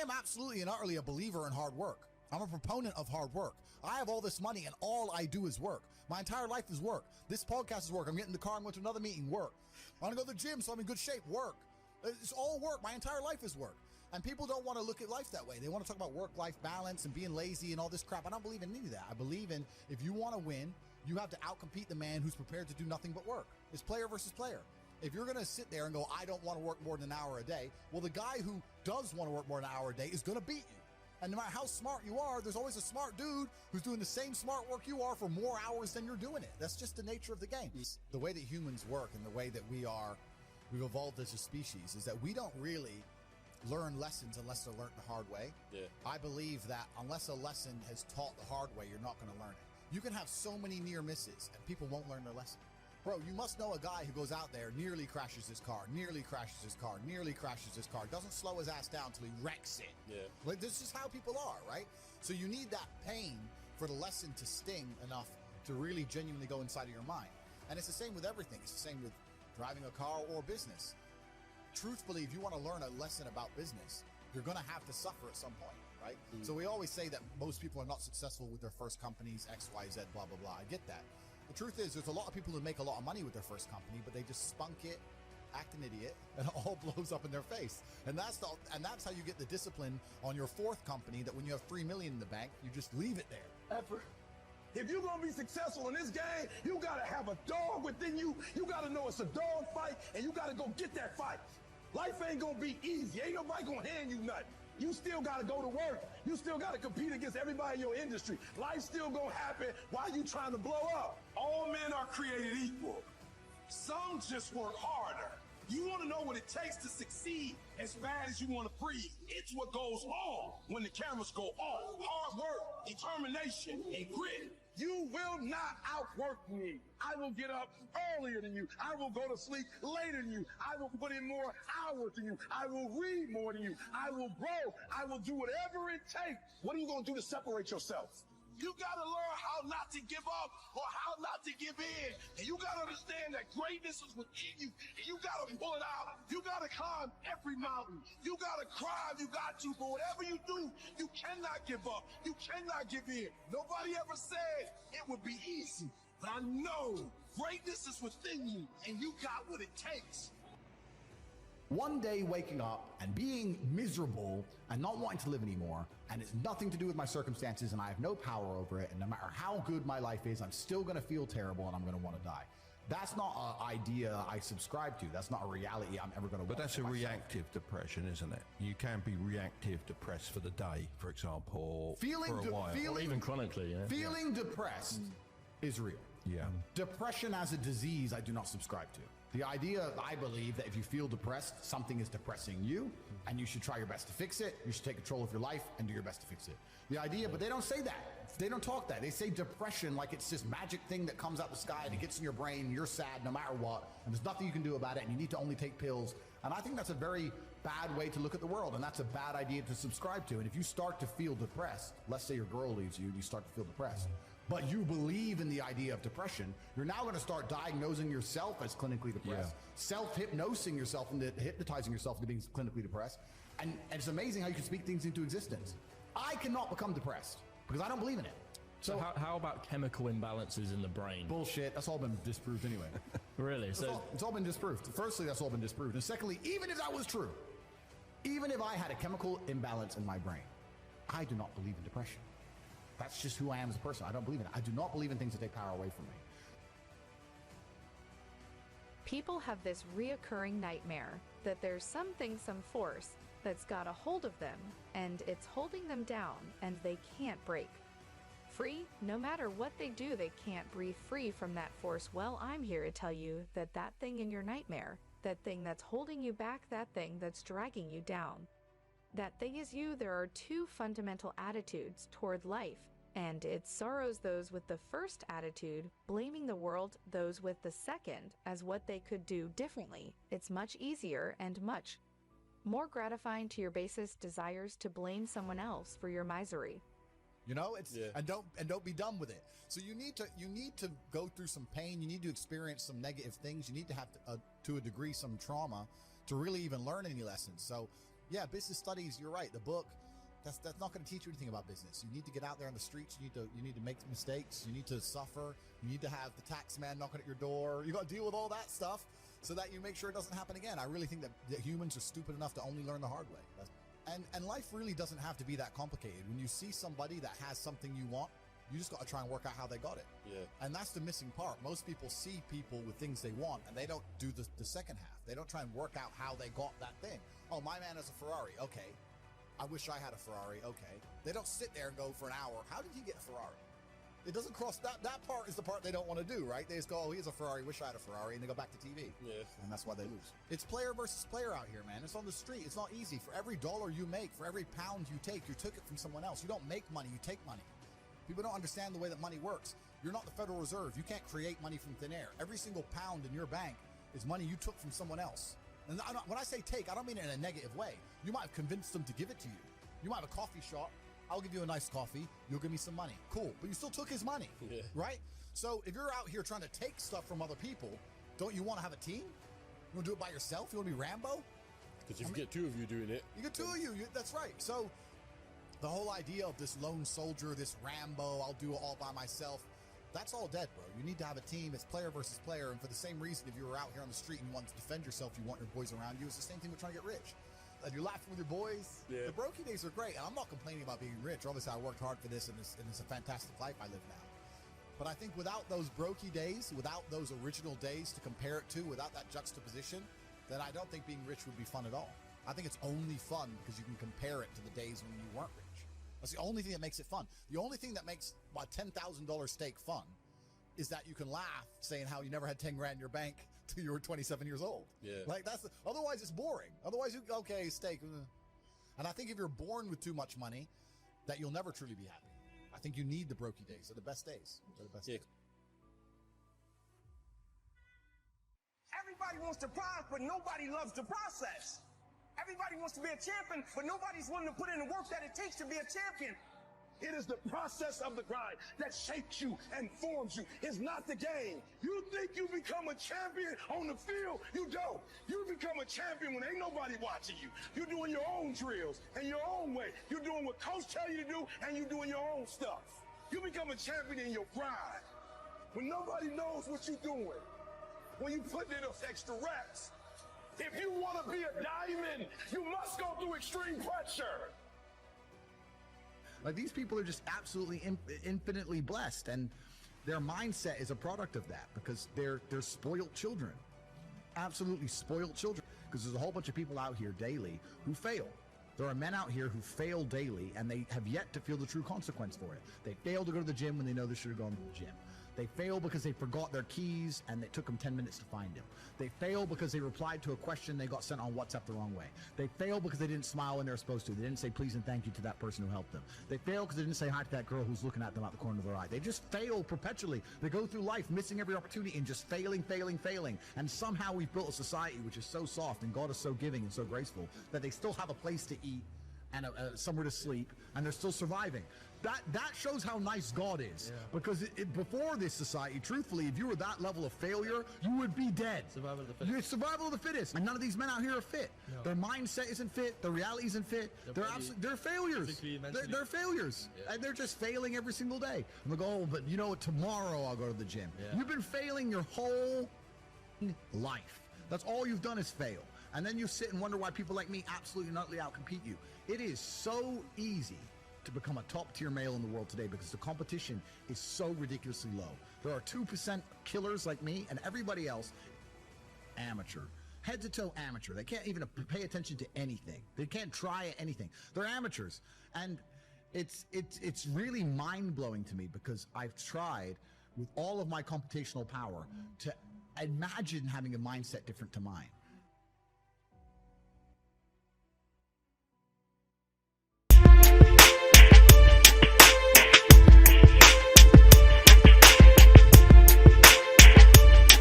am absolutely and utterly a believer in hard work. I'm a proponent of hard work. I have all this money and all I do is work. My entire life is work. This podcast is work. I'm getting in the car, I'm going to another meeting, work. I want to go to the gym so I'm in good shape, work. It's all work. My entire life is work. And people don't want to look at life that way. They want to talk about work-life balance and being lazy and all this crap. I don't believe in any of that. I believe in, if you want to win, you have to outcompete the man who's prepared to do nothing but work. It's player versus player. If you're going to sit there and go, I don't want to work more than an hour a day, well, the guy who does want to work more than an hour a day is going to beat you. And no matter how smart you are, there's always a smart dude who's doing the same smart work you are for more hours than you're doing it. That's just the nature of the game. The way that humans work and the way that we've evolved as a species is that we don't really learn lessons unless they're learned the hard way. Yeah. I believe that unless a lesson is taught the hard way, you're not going to learn it. You can have so many near misses and people won't learn their lesson. Bro, you must know a guy who goes out there, nearly crashes his car, doesn't slow his ass down till he wrecks it. Yeah. Like, this is how people are, right? So you need that pain for the lesson to sting enough to really genuinely go inside of your mind. And it's the same with everything. It's the same with driving a car or business. Truthfully, if you want to learn a lesson about business, you're going to have to suffer at some point, right? So we always say that most people are not successful with their first companies, X, Y, Z, blah, blah, blah. I get that. The truth is, there's a lot of people who make a lot of money with their first company, but they just spunk it, act an idiot, and it all blows up in their face. And that's how you get the discipline on your fourth company, that when you have $3 million in the bank, you just leave it there. Effort. If you're gonna be successful in this game, you gotta have a dog within you. You gotta know it's a dog fight, and you gotta go get that fight. Life ain't gonna be easy. Ain't nobody gonna hand you nothing. You still gotta go to work. You still gotta compete against everybody in your industry. Life's still gonna happen while you trying to blow up. All men are created equal. Some just work harder. You wanna know what it takes to succeed as bad as you wanna breathe. It's what goes on when the cameras go off. Hard work, determination, and grit. You will not outwork me. I will get up earlier than you. I will go to sleep later than you. I will put in more hours than you. I will read more than you. I will grow. I will do whatever it takes. What are you going to do to separate yourself? You got to learn how not to give up or how not to give in. And you got to understand that greatness is within you. And you got to pull it out. You got to climb every mountain. You got to climb. You got to. But whatever you do, you cannot give up. You cannot give in. Nobody ever said it would be easy. But I know greatness is within you. And you got what it takes. One day waking up and being miserable and not wanting to live anymore, and it's nothing to do with my circumstances and I have no power over it, and no matter how good my life is, I'm still going to feel terrible and I'm going to want to die. That's not an idea I subscribe to. That's not a reality I'm ever going to want. But that's a reactive depression, isn't it? You can be reactive depressed for the day, for example, for a while. Or even chronically. Yeah. Feeling depressed is real. Yeah. Depression as a disease, I do not subscribe to. The idea, I believe, that if you feel depressed, something is depressing you, and you should try your best to fix it. You should take control of your life and do your best to fix it. The idea, but they don't say that. They don't talk that. They say depression like it's this magic thing that comes out the sky and it gets in your brain, and you're sad no matter what, and there's nothing you can do about it, and you need to only take pills. And I think that's a very bad way to look at the world, and that's a bad idea to subscribe to. And if you start to feel depressed, let's say your girl leaves you and you start to feel depressed, but you believe in the idea of depression, you're now going to start diagnosing yourself as clinically depressed, self-hypnosing yourself into hypnotizing yourself into being clinically depressed. And it's amazing how you can speak things into existence. I cannot become depressed because I don't believe in it. So how about chemical imbalances in the brain? Bullshit. That's all been disproved anyway. Really? It's all been disproved. Firstly, that's all been disproved. And secondly, even if that was true, even if I had a chemical imbalance in my brain, I do not believe in depression. That's just who I am as a person. I don't believe in it. I do not believe in things that take power away from me. People have this reoccurring nightmare that there's some force that's got a hold of them and it's holding them down and they can't break free. No matter what they do, they can't breathe free from that force. Well, I'm here to tell you that that thing in your nightmare, that thing that's holding you back, that thing that's dragging you down, that thing is you. There are two fundamental attitudes toward life, and it sorrows those with the first attitude, blaming the world, those with the second, as what they could do differently. It's much easier and much more gratifying to your basest desires to blame someone else for your misery. You know, and don't be done with it. So you need to go through some pain. You need to experience some negative things. You need to have to a degree some trauma to really even learn any lessons. So Yeah, business studies, you're right. The book, that's not going to teach you anything about business. You need to get out there on the streets. You need to make mistakes. You need to suffer. You need to have the tax man knocking at your door. You got to deal with all that stuff so that you make sure it doesn't happen again. I really think that humans are stupid enough to only learn the hard way. And life really doesn't have to be that complicated. When you see somebody that has something you want, you just got to try and work out how they got it. Yeah. And that's the missing part. Most people see people with things they want, and they don't do the second half. They don't try and work out how they got that thing. Oh, my man has a Ferrari. Okay. I wish I had a Ferrari. Okay. They don't sit there and go for an hour, how did he get a Ferrari? It doesn't cross that part is the part they don't want to do, right? They just go, oh, he has a Ferrari, wish I had a Ferrari, and they go back to TV. Yeah. And that's why they lose. It's player versus player out here, man. It's on the street. It's not easy. For every dollar you make, for every pound you take, you took it from someone else. You don't make money, you take money. People don't understand the way that money works. You're not the Federal Reserve. You can't create money from thin air. Every single pound in your bank is money you took from someone else. And when I say take, I don't mean it in a negative way. You might have convinced them to give it to you. You might have a coffee shop. I'll give you a nice coffee. You'll give me some money. Cool. But you still took his money, yeah. Right? So if you're out here trying to take stuff from other people, don't you want to have a team? You want to do it by yourself? You want to be Rambo? Because if you get two of you doing it. You get two of you. That's right. So the whole idea of this lone soldier, this Rambo, I'll do it all by myself, that's all dead, bro. You need to have a team. It's player versus player. And for the same reason, if you were out here on the street and wanted to defend yourself, you want your boys around you. It's the same thing with trying to get rich. And you're laughing with your boys. Yeah. The brokey days are great. And I'm not complaining about being rich. Obviously, I worked hard for this, and it's a fantastic life I live now. But I think without those brokey days, without those original days to compare it to, without that juxtaposition, then I don't think being rich would be fun at all. I think it's only fun because you can compare it to the days when you weren't rich. That's the only thing that makes it fun. The only thing that makes my $10,000 steak fun is that you can laugh saying how you never had 10 grand in your bank till you were 27 years old. Yeah. Like otherwise it's boring. Otherwise okay, steak. And I think if you're born with too much money, that you'll never truly be happy. I think you need the brokey days. They're the best days. They're the best days. Everybody wants to prize, but nobody loves the process. Everybody wants to be a champion, but nobody's willing to put in the work that it takes to be a champion. It is the process of the grind that shapes you and forms you. It's not the game. You think you become a champion on the field? You don't. You become a champion when ain't nobody watching you. You're doing your own drills in your own way. You're doing what coach tell you to do, and you're doing your own stuff. You become a champion in your grind when nobody knows what you're doing. When you put in those extra reps. If you want to be a diamond, you must go through extreme pressure. Like these people are just absolutely infinitely blessed, and their mindset is a product of that because they're spoiled children, absolutely spoiled children. Because there's a whole bunch of people out here daily who fail. There are men out here who fail daily, and they have yet to feel the true consequence for it. They fail to go to the gym when they know they should have gone to the gym. They fail because they forgot their keys and it took them 10 minutes to find them. They fail because they replied to a question they got sent on WhatsApp the wrong way. They fail because they didn't smile when they were supposed to. They didn't say please and thank you to that person who helped them. They fail because they didn't say hi to that girl who's looking at them out the corner of their eye. They just fail perpetually. They go through life missing every opportunity and just failing. And somehow we've built a society which is so soft and God is so giving and so graceful that they still have a place to eat and somewhere to sleep, and they're still surviving. That shows how nice God is. Yeah. Because before this society, truthfully, if you were that level of failure, you would be dead. Survival of the fittest. It's survival of the fittest. And none of these men out here are fit. No. Their mindset isn't fit. Their reality isn't fit. They're failures. They're failures. Yeah. And they're just failing every single day. And they go, oh, but you know what? Tomorrow I'll go to the gym. Yeah. You've been failing your whole life. That's all you've done is fail. And then you sit and wonder why people like me absolutely and utterly outcompete you. It is so easy to become a top-tier male in the world today because the competition is so ridiculously low. There are 2% killers like me, and everybody else, amateur. Head to toe amateur. They can't even pay attention to anything. They can't try anything. They're amateurs. And it's really mind-blowing to me because I've tried with all of my computational power to imagine having a mindset different to mine.